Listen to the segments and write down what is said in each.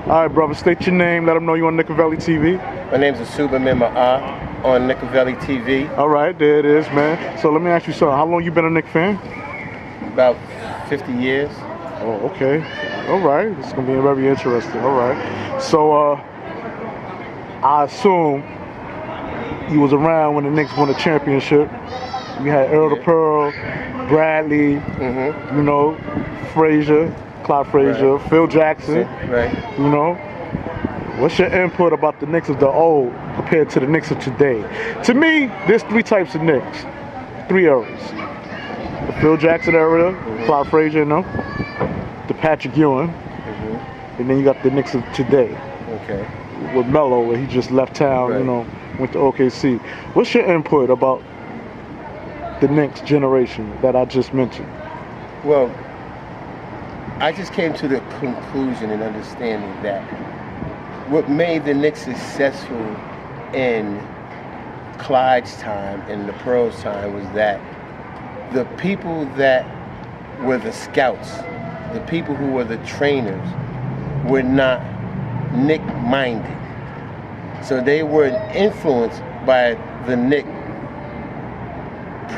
All right, brother. State your name. Let them know you on Nickavelli TV. My name's Asuba Mema on Nickavelli TV. All right, there it is, man. So let me ask you something. How long you been a Knicks fan? About 50 years. Oh, okay. All right. It's gonna be very interesting. All right. So I assume you was around when the Knicks won the championship. You had Earl the Pearl, Bradley, you know, Frazier, Clyde Frazier, Right. Phil Jackson. Right. You know, what's your input about the Knicks of the old compared to the Knicks of today? To me, there's three types of Knicks, three eras: the Phil Jackson era, Clyde Frazier, you know, the Patrick Ewing, and then you got the Knicks of today. Okay. With Melo, where he just left town, Right. you know, went to OKC. What's your input about the Knicks generation that I just mentioned? Well, I just came to the conclusion and understanding that what made the Knicks successful in Clyde's time and the Pearl's time was that the people that were the scouts, the people who were the trainers, were not Knick-minded. So they were influenced by the Knick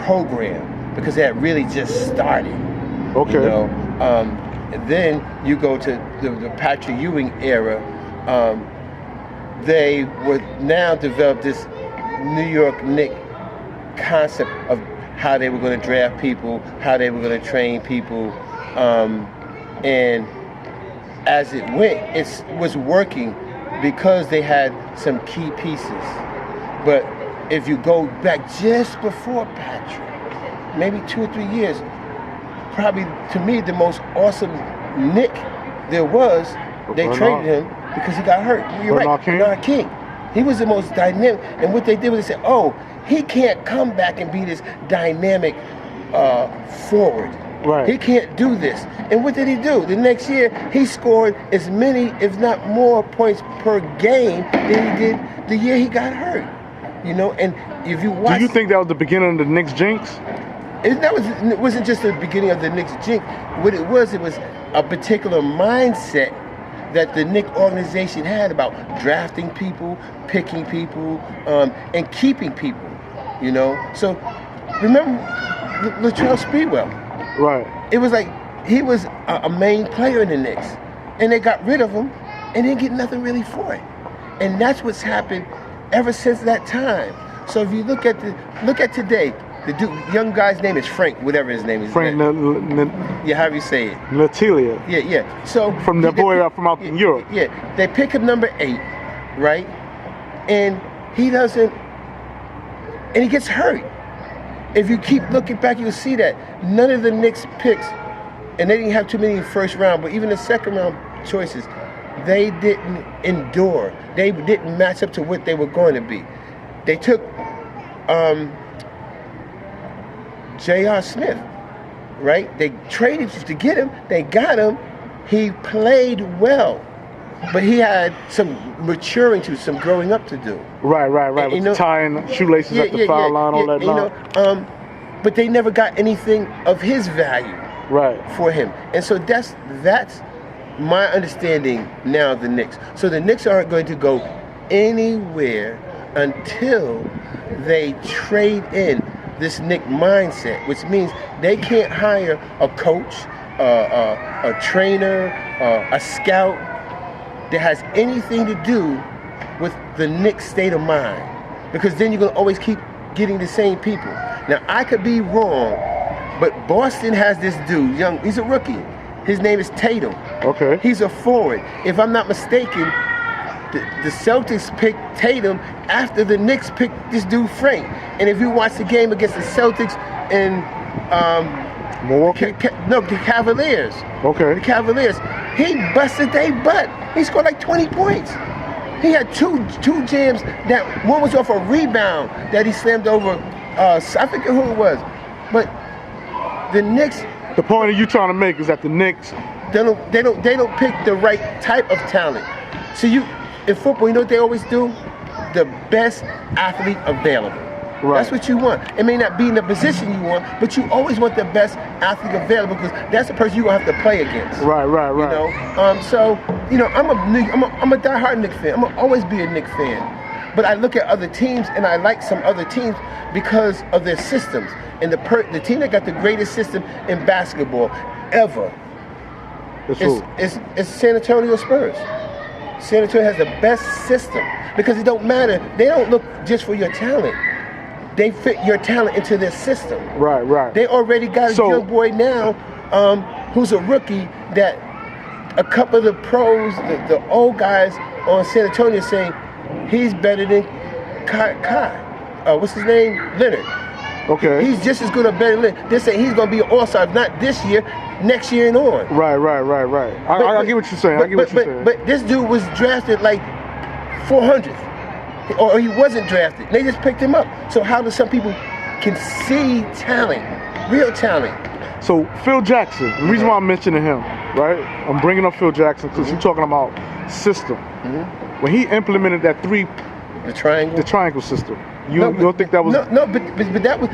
program because it had really just started. Okay. You know? Then you go to the Patrick Ewing era. They would now develop this New York Knicks concept of how they were going to draft people, how they were going to train people, and as it went, it was working because they had some key pieces. But if you go back just before Patrick, maybe 2 or 3 years, probably to me the most awesome Knick there was, they traded him because he got hurt. You're right, Bernard King. He was the most dynamic, and what they did was they said, oh, he can't come back and be this dynamic forward. Right. He can't do this. And what did he do? The next year, he scored as many, if not more, points per game than he did the year he got hurt. You know, and if you watch... Do you think that was the beginning of the Knicks jinx? It wasn't just the beginning of the Knicks jinx. What it was a particular mindset that the Knicks organization had about drafting people, picking people, and keeping people, you know? So, remember Latrell Sprewell. Right. It was like he was a main player in the Knicks, and they got rid of him and didn't get nothing really for it. And that's what's happened ever since that time. So if you look at today, the young guy's name is Frank, whatever his name is. Frank yeah, how do you say it? Natilia. Yeah. So from the boy from out in Europe. Yeah, they pick him number 8, right? And he doesn't, and he gets hurt. If you keep looking back, you'll see that none of the Knicks picks, and they didn't have too many in the first round, but even the second round choices, they didn't endure. They didn't match up to what they were going to be. They took J.R. Smith, right? They traded to get him. They got him. He played well, but he had some maturing to, some growing up to do. Right. And, with tying shoelaces at the foul line, all that. You know, but they never got anything of his value. Right. For him, and so that's my understanding now of the Knicks. So the Knicks aren't going to go anywhere until they trade in this Knick mindset, which means they can't hire a coach, a trainer, a scout that has anything to do with the Knicks' state of mind, because then you're going to always keep getting the same people. Now, I could be wrong, but Boston has this dude, he's a rookie. His name is Tatum. Okay. He's a forward. If I'm not mistaken, the Celtics picked Tatum after the Knicks picked this dude Frank. And if you watch the game against the Celtics and Milwaukee? The Cavaliers. Okay. The Cavaliers. He busted their butt. He scored like 20 points. He had two jams. That one was off a rebound that he slammed over. I forget who it was, but the Knicks. The point you trying to make is that the Knicks, they don't pick the right type of talent. So in football, you know what they always do? The best athlete available. Right. That's what you want. It may not be in the position you want, but you always want the best athlete available because that's the person you're gonna have to play against. Right. You know. So I'm a diehard Knicks fan. I'm gonna always be a Knicks fan. But I look at other teams, and I like some other teams because of their systems. And the team that got the greatest system in basketball ever is San Antonio Spurs. San Antonio has the best system because it don't matter. They don't look just for your talent. They fit your talent into their system. Right. They already got a young boy now who's a rookie that a couple of the pros, the old guys on San Antonio saying he's better than Kai. What's his name? Leonard. Okay. He's just as good or better than Leonard. They're saying he's going to be an all-star, not this year, next year and on. Right. I get what you're saying. But this dude was drafted like 400th. Or he wasn't drafted. They just picked him up. So how do some people can see talent, real talent? So Phil Jackson, the reason why I'm mentioning him, right? I'm bringing up Phil Jackson because you're talking about system. When he implemented that the triangle system, you don't think that was but that was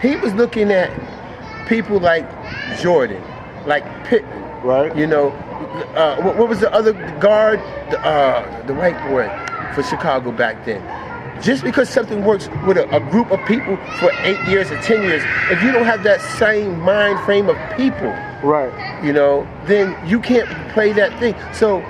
he was looking at people like Jordan, like Pippen, right? What was the other guard, the white boy for Chicago back then? Just because something works with a group of people for 8 years or 10 years, if you don't have that same mind frame of people, right? Then you can't play that thing. So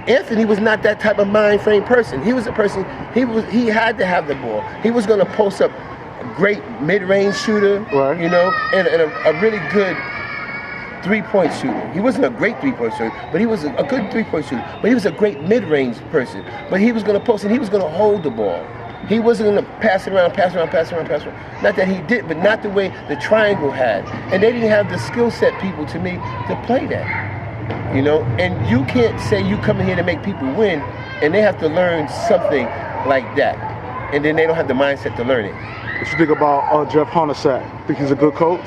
Anthony was not that type of mind frame person. He was a person. He had to have the ball. He was going to post up a great mid-range shooter, right? And a really good three-point shooter. He wasn't a great three-point shooter, but he was a good three-point shooter. But he was a great mid-range person. But he was going to post and he was going to hold the ball. He wasn't going to pass it around. Not that he did, but not the way the triangle had. And they didn't have the skill set people to me to play that. And you can't say you come in here to make people win, and they have to learn something like that, and then they don't have the mindset to learn it. What you think about Jeff Hornacek? Think he's a good coach?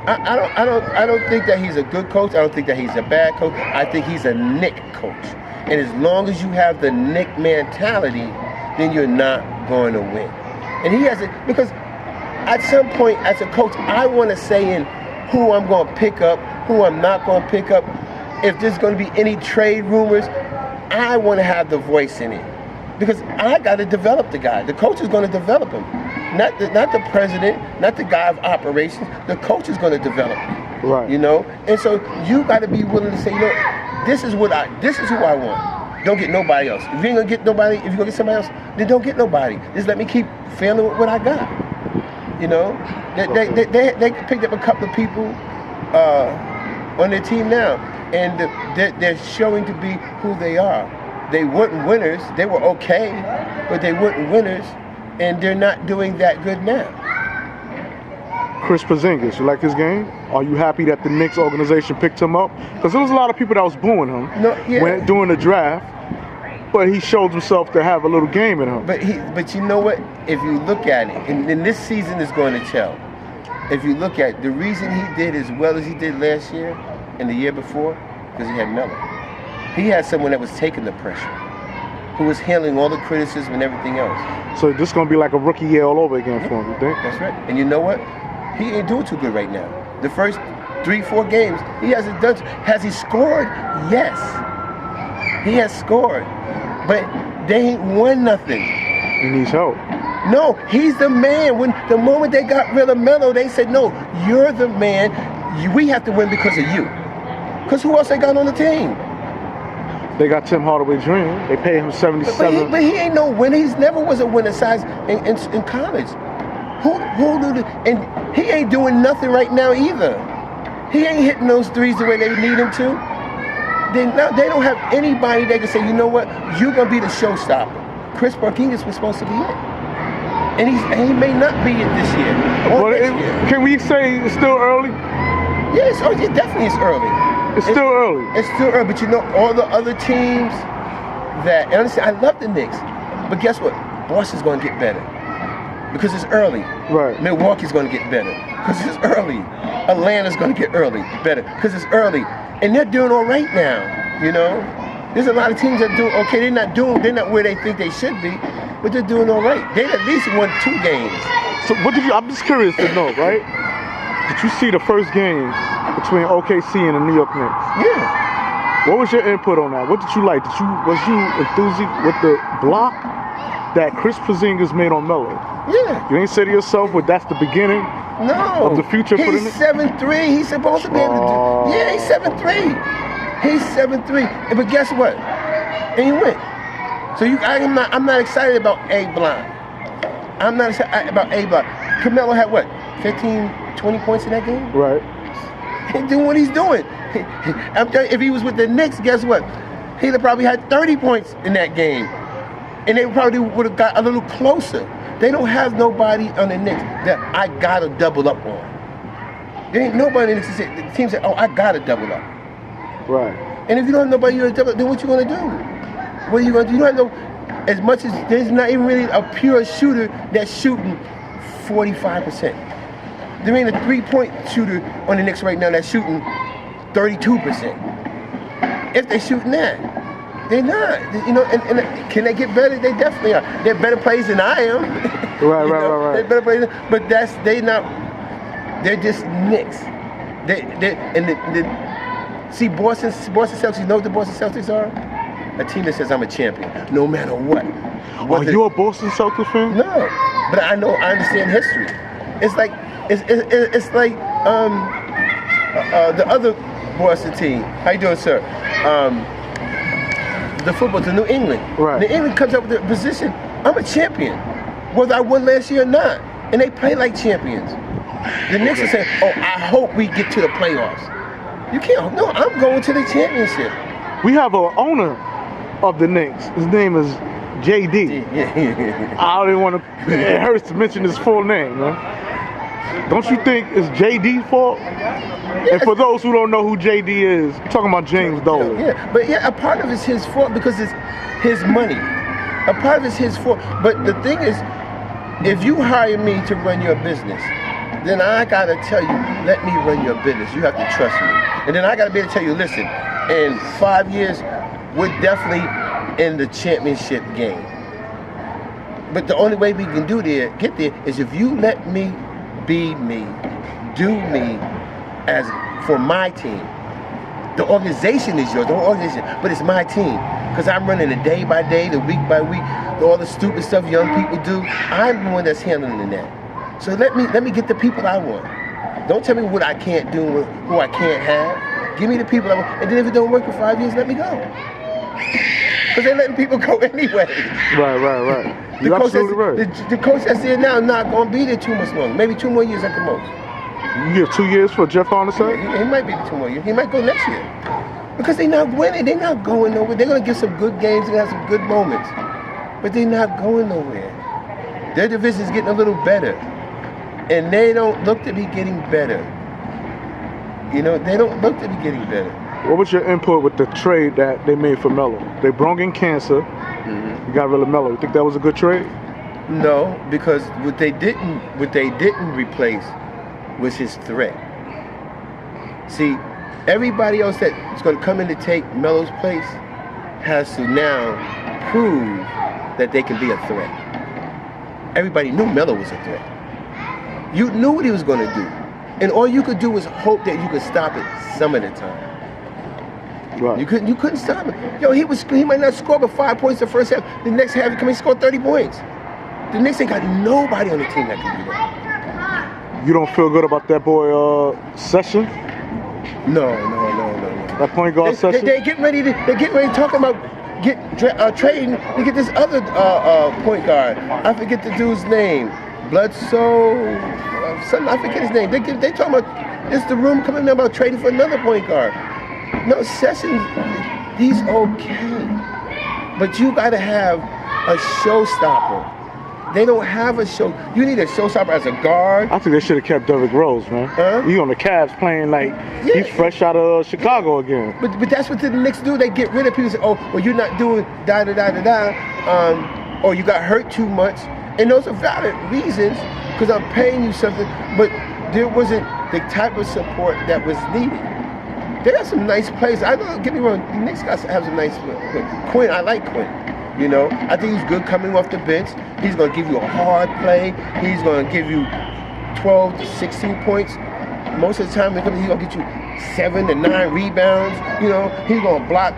I don't think that he's a good coach. I don't think that he's a bad coach. I think he's a Knick coach. And as long as you have the Knick mentality, then you're not going to win. And he has it because at some point as a coach, I want to say in who I'm going to pick up, who I'm not going to pick up. If there's going to be any trade rumors, I want to have the voice in it. Because I got to develop the guy. The coach is going to develop him. Not the president, not the guy of operations. The coach is going to develop him. Right. And so you got to be willing to say, this is who I want. Don't get nobody else. If you ain't gonna get nobody, if you're gonna get somebody else, then don't get nobody. Just let me keep failing with what I got. They picked up a couple of people on their team now, and they're showing to be who they are. They weren't winners. They were okay, but they weren't winners, and they're not doing that good now. Chris Porzingis, you like his game? Are you happy that the Knicks organization picked him up? Because there was a lot of people that was booing him during the draft, but he showed himself to have a little game in him. But you know what? If you look at it, and this season is going to tell. If you look at it, the reason he did as well as he did last year and the year before, because he had Melo. He had someone that was taking the pressure, who was handling all the criticism and everything else. So this is going to be like a rookie year all over again for him, you think? That's right. And you know what? He ain't doing too good right now. The first 3-4 games, he hasn't done. Has he scored? Yes. He has scored. But they ain't won nothing. He needs help. No, he's the man. When the moment they got rid of Melo, they said, no, you're the man. We have to win because of you. Because who else they got on the team? They got Tim Hardaway Jr. They paid him $77. But he ain't no winner. He's never was a winner size in college. And he ain't doing nothing right now either. He ain't hitting those threes the way they need him to. They don't have anybody they can say, you know what, you're going to be the showstopper. Chris Porzingis was supposed to be it. And he may not be it this year. Can we say it's still early? Yeah, it definitely is early. It's still early. It's still early, but all the other teams and honestly, I love the Knicks. But guess what? Boston's going to get better. Because it's early. Right. Milwaukee's going to get better because it's early. Atlanta's going to get better because it's early. And they're doing all right now, There's a lot of teams that do okay. They're not where they think they should be, but they're doing all right. They at least won 2 games. So I'm just curious to know, right? Did you see the first game between OKC and the New York Knicks? Yeah. What was your input on that? What did you like? Was you enthusiastic with the block that Chris Porzingis made on Melo? Yeah. You ain't say to yourself, "But that's the beginning No. of the future for the He's Knicks." 7'3". He's supposed to be able to do. Yeah, he's 7'3". He's 7'3". But guess what? And he went. So I'm not excited about A block. I'm not excited about A block. Carmelo had what? 15, 20 points in that game? Right. He's doing what he's doing. If he was with the Knicks, guess what? He'd have probably had 30 points in that game. And they probably would have got a little closer. They don't have nobody on the Knicks that I gotta double up on. There ain't nobody in the Knicks that the team said, "Oh, I gotta double up." Right. And if you don't have nobody you're double up, then what you gonna do? What are you gonna do? You don't have no, as much as there's not even really a pure shooter that's shooting 45%. There ain't a 3-point shooter on the Knicks right now that's shooting 32%. If they're shooting that. They're not, and can they get better? They definitely are. They're better players than I am. Right. They're better players, but they're not. They're just Knicks. See Boston Celtics. You know what the Boston Celtics are? A team that says I'm a champion, no matter what. Are you a Boston Celtics fan? No, but I understand history. It's like the other Boston team. How you doing, sir? The football to New England. Right. New England comes up with the position, I'm a champion, whether I won last year or not. And they play like champions. The Knicks are saying, "Oh, I hope we get to the playoffs." You can't, no, I'm going to the championship. We have an owner of the Knicks. His name is JD. I don't even want to, it hurts to mention his full name, man. Don't you think it's JD's fault? And for those who don't know who JD is, I'm talking about James Dolan. Yeah, but a part of it's his fault because it's his money. A part of it's his fault. But the thing is, if you hire me to run your business, then I gotta tell you, let me run your business. You have to trust me. And then I gotta be able to tell you, listen, in 5 years, we're definitely in the championship game. But the only way we can get there, is if you let me be me, do me, as for my team. The organization is yours, the whole organization, but it's my team. Because I'm running it day by day, the week by week, all the stupid stuff young people do. I'm the one that's handling that. So let me get the people I want. Don't tell me what I can't do, who I can't have. Give me the people I want. And then if it don't work for 5 years, let me go. Because they're letting people go anyway. Right. You're absolutely right. The coach that's there now not going to be there too much longer. Maybe 2 more years at the most. You give 2 years for Jeff Hornacek? He might be 2 more years. He might go next year. Because they're not winning. They're not going nowhere. They're going to give some good games. They're going to have some good moments. But they're not going nowhere. Their division's getting a little better. And they don't look to be getting better. They don't look to be getting better. What was your input with the trade that they made for Melo? They brought in cancer. You got rid of Melo. You think that was a good trade? No, because what they didn't replace was his threat. See, everybody else that's going to come in to take Melo's place has to now prove that they can be a threat. Everybody knew Melo was a threat. You knew what he was going to do. And all you could do was hope that you could stop it some of the time. Right. You couldn't stop him. He might not score but 5 points the first half. The next half he come and score 30 points. The Knicks ain't got nobody on the team that can do that. You don't feel good about that boy Session? No. That point guard Session? They're getting ready talking about trading to get this other point guard. I forget the dude's name. Bledsoe, something, I forget his name. They talking about, it's the room coming about trading for another point guard. No, Sessions, he's okay. But you gotta have a showstopper. They don't have a show. You need a showstopper as a guard. I think they should have kept Derrick Rose, man. He on the Cavs playing like he's fresh out of Chicago again. But that's what the Knicks do. They get rid of people. Say, oh, well, you're not doing da-da-da-da-da. Or you got hurt too much. And those are valid reasons because I'm paying you something. But there wasn't the type of support that was needed. They got some nice players. I don't get me wrong. The Knicks have some nice Quinn. I like Quinn. I think he's good coming off the bench. He's going to give you a hard play. He's going to give you 12 to 16 points. Most of the time, he's going to get you 7 to 9 rebounds. You know, he's gonna block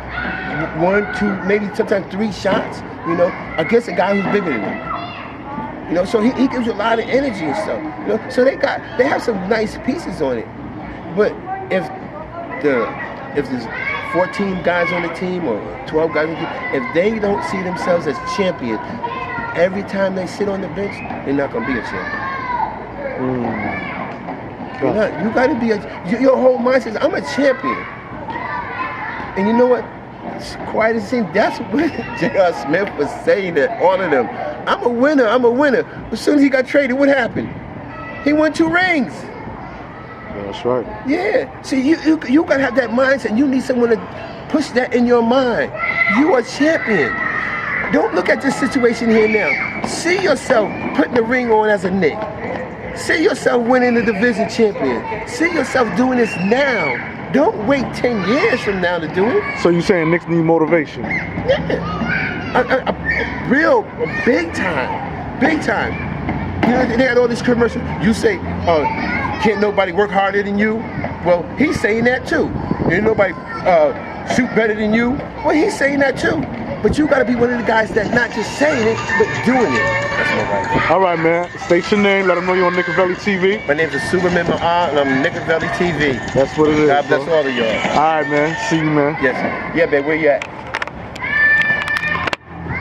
1, 2, maybe sometimes 3 shots. You know, against a guy who's bigger than him. You know, so he gives you a lot of energy and stuff. You know, so they have some nice pieces on it. But if there's 14 guys on the team or 12 guys on the team, if they don't see themselves as champions, every time they sit on the bench, they're not gonna be a champion. You gotta be your whole mindset is, I'm a champion. And you know what? It's quiet as it seems. That's what J.R. Smith was saying to all of them. I'm a winner. I'm a winner. As soon as he got traded, what happened? He won 2 rings. Yeah, that's right. Yeah. See, you gotta have that mindset. You need someone to push that in your mind. You are champion. Don't look at this situation here now. See yourself putting the ring on as a Knick. See yourself winning the division champion. See yourself doing this now. Don't wait 10 years from now to do it. So you saying Knicks need motivation? Yeah. Real big time. Big time. You know, they had all this commercial. You say, can't nobody work harder than you? Well, he's saying that too. Ain't nobody shoot better than you? Well, he's saying that too. But you got to be one of the guys that's not just saying it, but doing it. That's all right. All right, man. State your name. Let them know you're on Nickavelli TV. My name's Superman Ma'ar, and I'm Nickavelli TV. That's what it is. God bless bro. all of y'all. All right, man. See you, man. Yes. Yeah, babe. Where you at?